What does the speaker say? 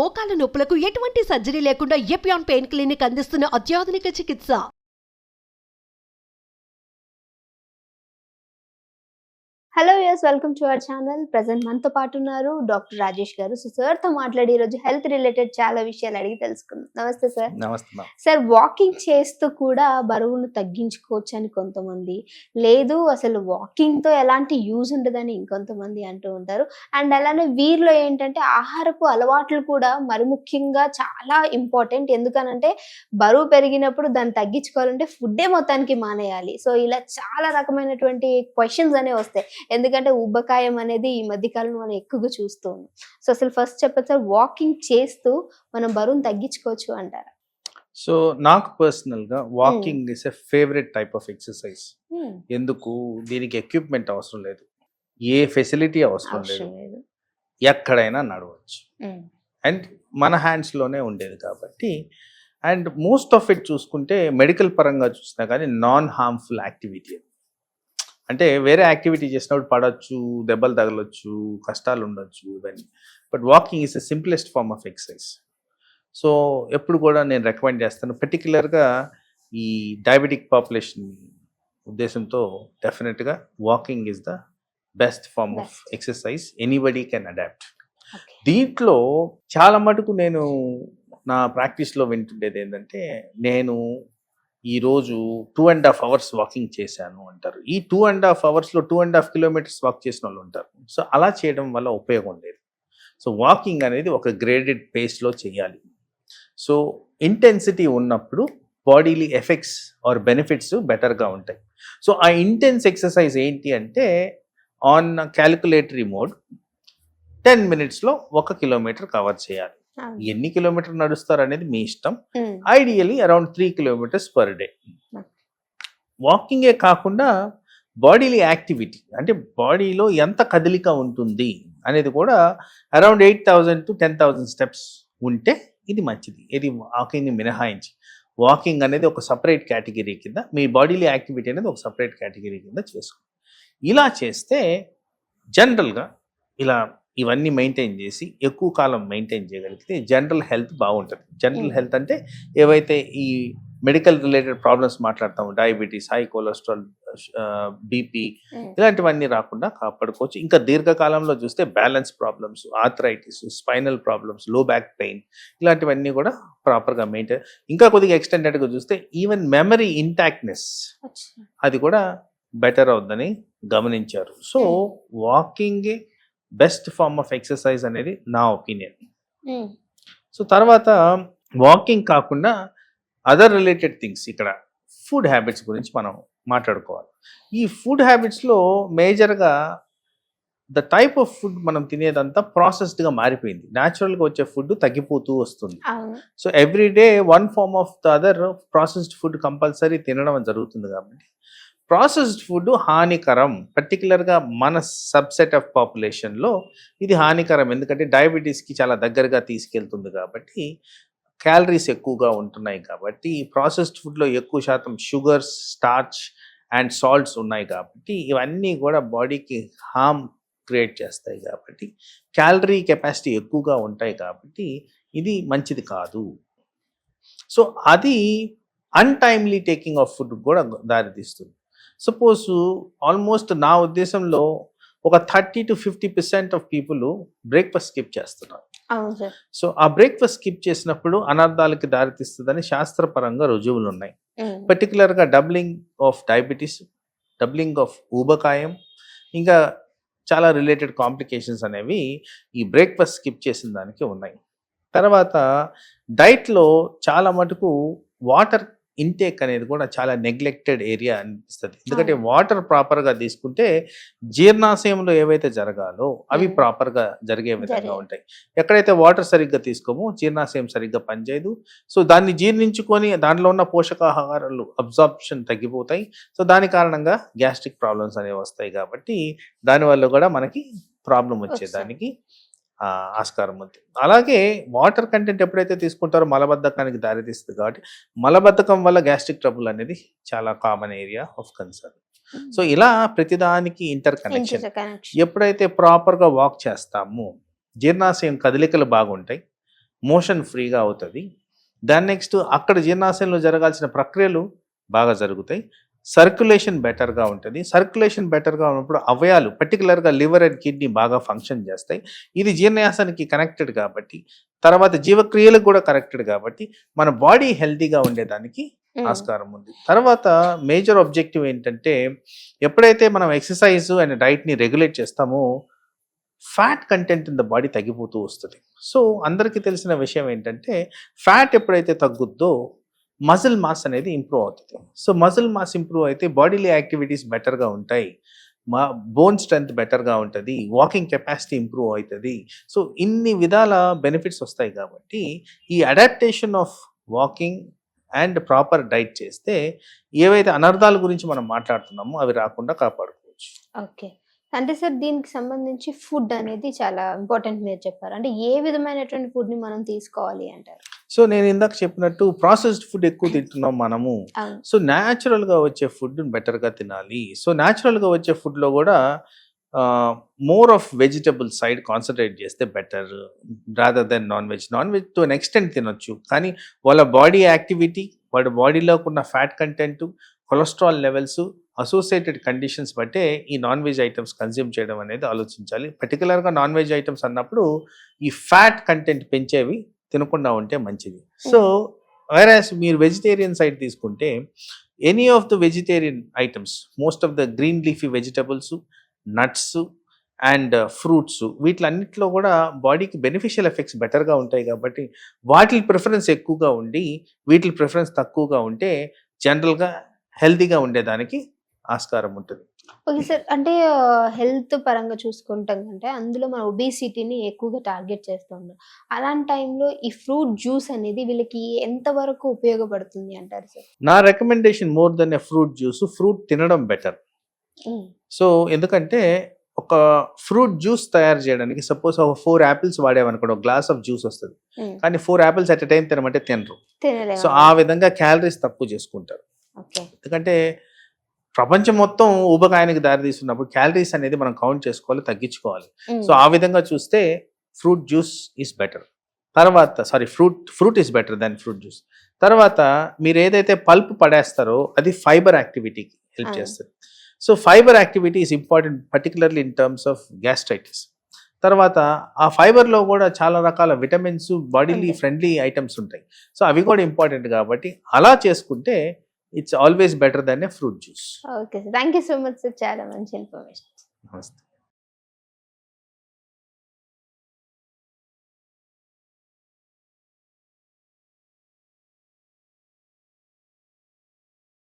మోకాల నొప్పులకు ఎటువంటి సర్జరీ లేకుండా ఎపియాన్ పెయిన్ క్లినిక్ అందిస్తున్న అత్యాధునిక చికిత్స. Hello yes, welcome to our channel. Present మనతో పాటు ఉన్నారు డాక్టర్ రాజేష్ గారు. సో సార్తో మాట్లాడి ఈరోజు హెల్త్ రిలేటెడ్ చాలా విషయాలు అడిగి తెలుసుకుందాం. నమస్తే సార్. నమస్తే. సార్, వాకింగ్ చేస్తూ కూడా బరువును తగ్గించుకోవచ్చు అని కొంతమంది, లేదు అసలు వాకింగ్తో ఎలాంటి యూజ్ ఉండదని ఇంకొంతమంది అంటూ ఉంటారు. అండ్ అలానే వీరిలో ఏంటంటే ఆహారపు అలవాట్లు కూడా మరి ముఖ్యంగా చాలా ఇంపార్టెంట్. ఎందుకనంటే బరువు పెరిగినప్పుడు దాన్ని తగ్గించుకోవాలంటే ఫుడ్డే మొత్తానికి మానేయాలి. సో ఇలా చాలా రకమైనటువంటి క్వశ్చన్స్ అనేవి వస్తాయి. ఎందుకంటే ఉబ్బకాయం అనేది ఈ మధ్య కాలంలో మనం ఎక్కువగా చూస్తూ ఉన్నాం. సో అసలు ఫస్ట్ చెప్పండి సార్, వాకింగ్ చేస్తూ మనం బరువును తగ్గించుకోవచ్చు అంటారా? సో నాకు పర్సనల్గా walking is a favourite type of exercise. ఎందుకు? దీనికి ఎక్విప్మెంట్ అవసరం లేదు, ఏ ఫెసిలిటీ అవసరం లేదు, ఎక్కడైనా నడవచ్చు అండ్ మన హ్యాండ్స్లోనే ఉండేది కాబట్టి. అండ్ మోస్ట్ ఆఫ్ ఇట్ చూసుకుంటే మెడికల్ పరంగా చూసినా కానీ నాన్ హార్మ్ఫుల్ యాక్టివిటీ. అంటే వేరే యాక్టివిటీ చేసినప్పుడు పడవచ్చు, దెబ్బలు తగలొచ్చు, కష్టాలు ఉండొచ్చు ఇవన్నీ. But walking is the simplest form of exercise. So ఎప్పుడు కూడా నేను రికమెండ్ చేస్తాను, పర్టికులర్గా ఈ డయాబెటిక్ పాపులేషన్ ఉద్దేశంతో డెఫినెట్గా walking is the best form of exercise. Anybody can adapt. దీంట్లో చాలా మటుకు నేను నా ప్రాక్టీస్లో వింటుండేది ఏంటంటే, నేను ఈరోజు 2.5 hours వాకింగ్ చేశాను అంటారు. ఈ 2.5 hours 2.5 kilometers వాక్ చేసిన వాళ్ళు ఉంటారు. సో అలా చేయడం వల్ల ఉపయోగం లేదు. సో వాకింగ్ అనేది ఒక గ్రేడెడ్ పేస్లో చేయాలి. సో ఇంటెన్సిటీ ఉన్నప్పుడు బాడీలీ ఎఫెక్ట్స్ ఆర్ బెనిఫిట్స్ బెటర్గా ఉంటాయి. సో ఆ ఇంటెన్స్ ఎక్సర్సైజ్ ఏంటి అంటే, ఆన్ క్యాలిక్యులేటరీ మోడ్ 10 minutesలో 1 kilometer కవర్ చేయాలి. ఎన్ని కిలోమీటర్ నడుస్తారు అనేది మీ ఇష్టం. Ideally around 3 kilometers per day. వాకింగే కాకుండా బాడీలీ యాక్టివిటీ అంటే బాడీలో ఎంత కదలిక ఉంటుంది అనేది కూడా అరౌండ్ 8,000 to 10,000 steps ఉంటే ఇది మంచిది. ఇది వాకింగ్ని మినహాయించి వాకింగ్ అనేది ఒక సపరేట్ కేటగిరీ కింద, మీ బాడీలీ యాక్టివిటీ అనేది ఒక సపరేట్ కేటగిరీ కింద చేసుకోండి. ఇలా చేస్తే జనరల్గా ఇలా ఇవన్నీ మెయింటైన్ చేసి ఎక్కువ కాలం మెయింటైన్ చేయగలిగితే జనరల్ హెల్త్ బాగుంటుంది. జనరల్ హెల్త్ అంటే ఏవైతే ఈ మెడికల్ రిలేటెడ్ ప్రాబ్లమ్స్ మాట్లాడతాము, డయాబెటీస్, హై కొలెస్ట్రాల్, బీపీ, ఇలాంటివన్నీ రాకుండా కాపాడుకోవచ్చు. ఇంకా దీర్ఘకాలంలో చూస్తే balance problems, arthritis, spinal problems, లో బ్యాక్ పెయిన్, ఇలాంటివన్నీ కూడా ప్రాపర్గా మెయింటైన్. ఇంకా కొద్దిగా ఎక్స్టెండెడ్గా చూస్తే ఈవెన్ మెమరీ ఇంటాక్ట్నెస్ అది కూడా బెటర్ అవుద్దని గమనించారు. So walking best form of exercise అనేది నా ఒపీనియన్. సో తర్వాత వాకింగ్ కాకుండా అదర్ రిలేటెడ్ థింగ్స్, ఇక్కడ ఫుడ్ హ్యాబిట్స్ గురించి మనం మాట్లాడుకోవాలి. ఈ ఫుడ్ హ్యాబిట్స్లో మేజర్గా ద టైప్ ఆఫ్ ఫుడ్ మనం తినేదంతా ప్రాసెస్డ్గా మారిపోయింది. న్యాచురల్గా వచ్చే ఫుడ్ తగ్గిపోతూ వస్తుంది. So every day one form of the other processed food compulsory తినడం జరుగుతుంది. కాబట్టి ప్రాసెస్డ్ ఫుడ్ హానికరం, పర్టికులర్గా మన సబ్సెట్ ఆఫ్ పాపులేషన్లో ఇది హానికరం. ఎందుకంటే డయాబెటీస్కి చాలా దగ్గరగా తీసుకెళ్తుంది కాబట్టి, క్యాలరీస్ ఎక్కువగా ఉంటున్నాయి కాబట్టి, ప్రాసెస్డ్ ఫుడ్లో ఎక్కువ శాతం షుగర్స్, స్టార్చ్ అండ్ సాల్ట్స్ ఉన్నాయి కాబట్టి ఇవన్నీ కూడా బాడీకి హార్మ్ క్రియేట్ చేస్తాయి. కాబట్టి క్యాలరీ కెపాసిటీ ఎక్కువగా ఉంటాయి కాబట్టి ఇది మంచిది కాదు. సో అది అన్టైమ్లీ టేకింగ్ ఆఫ్ ఫుడ్ కూడా దారితీస్తుంది. సపోజ్ ఆల్మోస్ట్ నా ఉద్దేశంలో ఒక 30 to 50% of people breakfast skip చేస్తున్నారు. సో ఆ బ్రేక్ఫాస్ట్ స్కిప్ చేసినప్పుడు అనర్థాలకి దారితీస్తుందని శాస్త్రపరంగా రుజువులు ఉన్నాయి. పర్టికులర్గా doubling of diabetes, doubling of ఊబకాయం, ఇంకా చాలా రిలేటెడ్ కాంప్లికేషన్స్ అనేవి ఈ బ్రేక్ఫాస్ట్ స్కిప్ చేసిన దానికి ఉన్నాయి. తర్వాత డైట్లో చాలా మటుకు వాటర్ ఇంటేక్ అనేది కూడా చాలా నెగ్లెక్టెడ్ ఏరియా అనిపిస్తుంది. ఎందుకంటే వాటర్ ప్రాపర్గా తీసుకుంటే జీర్ణాశయంలో ఏవైతే జరగాలో అవి ప్రాపర్గా జరిగే విధంగా ఉంటాయి. ఎక్కడైతే వాటర్ సరిగ్గా తీసుకోమో జీర్ణాశయం సరిగ్గా పనిచేయదు. సో దాన్ని జీర్ణించుకొని దాంట్లో ఉన్న పోషకాహారాలు అబ్జార్ప్షన్ తగ్గిపోతాయి. సో దాని కారణంగా గ్యాస్ట్రిక్ ప్రాబ్లమ్స్ అనేవి వస్తాయి. కాబట్టి దానివల్ల కూడా మనకి ప్రాబ్లం వచ్చేదానికి ఆస్కారం ఉంది. అలాగే వాటర్ కంటెంట్ ఎప్పుడైతే తీసుకుంటారో మలబద్ధకానికి దారితీస్తుంది. కాబట్టి మలబద్ధకం వల్ల గ్యాస్ట్రిక్ ట్రబుల్ అనేది చాలా common area of concern. So ఇలా ప్రతిదానికి ఇంటర్ కనెక్షన్. ఎప్పుడైతే ప్రాపర్గా వాక్ చేస్తామో జీర్ణాశయం కదలికలు బాగుంటాయి, మోషన్ ఫ్రీగా అవుతుంది. దాని నెక్స్ట్ అక్కడ జీర్ణాశయంలో జరగాల్సిన ప్రక్రియలు బాగా జరుగుతాయి. సర్క్యులేషన్ బెటర్గా ఉంటుంది. సర్క్యులేషన్ బెటర్గా ఉన్నప్పుడు అవయాలు పర్టికులర్గా లివర్ అండ్ కిడ్నీ బాగా ఫంక్షన్ చేస్తాయి. ఇది జీర్ణాశయానికి కనెక్టెడ్ కాబట్టి, తర్వాత జీవక్రియలకు కూడా కనెక్టెడ్ కాబట్టి మన బాడీ హెల్తీగా ఉండేదానికి ఆస్కారం ఉంది. తర్వాత మేజర్ ఆబ్జెక్టివ్ ఏంటంటే, ఎప్పుడైతే మనం ఎక్సర్సైజ్ అండ్ డైట్ని రెగ్యులేట్ చేస్తామో fat content in the body తగ్గిపోతూ వస్తుంది. సో అందరికీ తెలిసిన విషయం ఏంటంటే, ఫ్యాట్ ఎప్పుడైతే తగ్గుద్దో మజిల్ మాస్ అనేది ఇంప్రూవ్ అవుతుంది. సో మజిల్ మాస్ ఇంప్రూవ్ అయితే బాడీలో యాక్టివిటీస్ బెటర్గా ఉంటాయి, బోన్ స్ట్రెంత్ బెటర్గా ఉంటుంది, వాకింగ్ కెపాసిటీ ఇంప్రూవ్ అవుతుంది. సో ఇన్ని విధాల బెనిఫిట్స్ వస్తాయి కాబట్టి ఈ adaptation of walking and proper diet చేస్తే ఏవైతే అనర్థాల గురించి మనం మాట్లాడుతున్నామో అవి రాకుండా కాపాడుకోవచ్చు. ఓకే. అంటే సార్ దీనికి సంబంధించి ఫుడ్ అనేది చాలా ఇంపార్టెంట్ మీరు చెప్పారు. అంటే ఏ విధమైనటువంటి ఫుడ్‌ని మనం తీసుకోవాలి అంటారు? సో నేను ఇందాక చెప్పినట్టు ప్రాసెస్డ్ ఫుడ్ ఎక్కువ తింటున్నాం మనము. అవును. సో న్యాచురల్గా వచ్చే ఫుడ్ బెటర్గా తినాలి. సో న్యాచురల్గా వచ్చే ఫుడ్లో కూడా more of vegetable side concentrate చేస్తే better rather than non veg. Non veg to an extent తినొచ్చు, కానీ వాళ్ళ బాడీ యాక్టివిటీ, వాళ్ళ బాడీలోకి ఉన్న fat content, cholesterol levels, associated conditions బట్టే ఈ నాన్ వెజ్ ఐటమ్స్ కన్జ్యూమ్ చేయడం అనేది ఆలోచించాలి. పర్టికులర్గా నాన్ వెజ్ ఐటమ్స్ అన్నప్పుడు ఈ ఫ్యాట్ కంటెంట్ పెంచేవి తినకుండా ఉంటే మంచిది. సో వైరాస్ మీరు వెజిటేరియన్ సైడ్ తీసుకుంటే any of the vegetarian items, most of the green leafy vegetables, nuts and fruits, వీటిలన్నిటిలో కూడా బాడీకి బెనిఫిషియల్ ఎఫెక్ట్స్ బెటర్గా ఉంటాయి కాబట్టి వాటి ప్రిఫరెన్స్ ఎక్కువగా ఉండి వీటి ప్రిఫరెన్స్ తక్కువగా ఉంటే జనరల్గా హెల్తీగా ఉండేదానికి ఆస్కారం ఉంటుంది. Okay sir. అంటే హెల్త్ పరంగా చూసుకుంటాం అంటే అందులో మన ఒబేసిటీని ఎక్కువగా టార్గెట్ చేస్తూ ఉన్నాం. అలాంటి టైంలో ఈ ఫ్రూట్ జ్యూస్ అనేది వీళ్ళకి ఎంతవరకు ఉపయోగపడుతుంది అంటారు సార్? నా recommendation more than a fruit juice, fruit తినడం బెటర్. సో ఎందుకంటే ఒక ఫ్రూట్ జ్యూస్ తయారు చేయడానికి సపోజ్ ఒక 4 యాపిల్స్ వాడేవనుకోండి, ఒక గ్లాస్ ఆఫ్ జ్యూస్ వస్తుంది. కానీ 4 యాపిల్స్ అట్ ఎ టైం తినమంటే తినరు. సో ఆ విధంగా క్యాలరీస్ తక్కువ చేసుకుంటారు. ఎందుకంటే ప్రపంచం మొత్తం ఊబకాయానికి దారి తీస్తున్నప్పుడు క్యాలరీస్ అనేది మనం కౌంట్ చేసుకోవాలి, తగ్గించుకోవాలి. సో ఆ విధంగా చూస్తే ఫ్రూట్ జ్యూస్ ఈస్ బెటర్. తర్వాత fruit is better than fruit juice. తర్వాత మీరు ఏదైతే పల్ప్ పడేస్తారో అది ఫైబర్ యాక్టివిటీకి హెల్ప్ చేస్తుంది. So fibre activity is important particularly in terms of gastritis. తర్వాత ఆ ఫైబర్లో కూడా చాలా రకాల విటమిన్స్, బాడీలీ ఫ్రెండ్లీ ఐటమ్స్ ఉంటాయి. సో అవి కూడా ఇంపార్టెంట్ కాబట్టి అలా చేసుకుంటే it's always better than a fruit juice. Okay sir. Thank you so much sir. చాలా మంచి ఇన్ఫర్మేషన్. నమస్తే.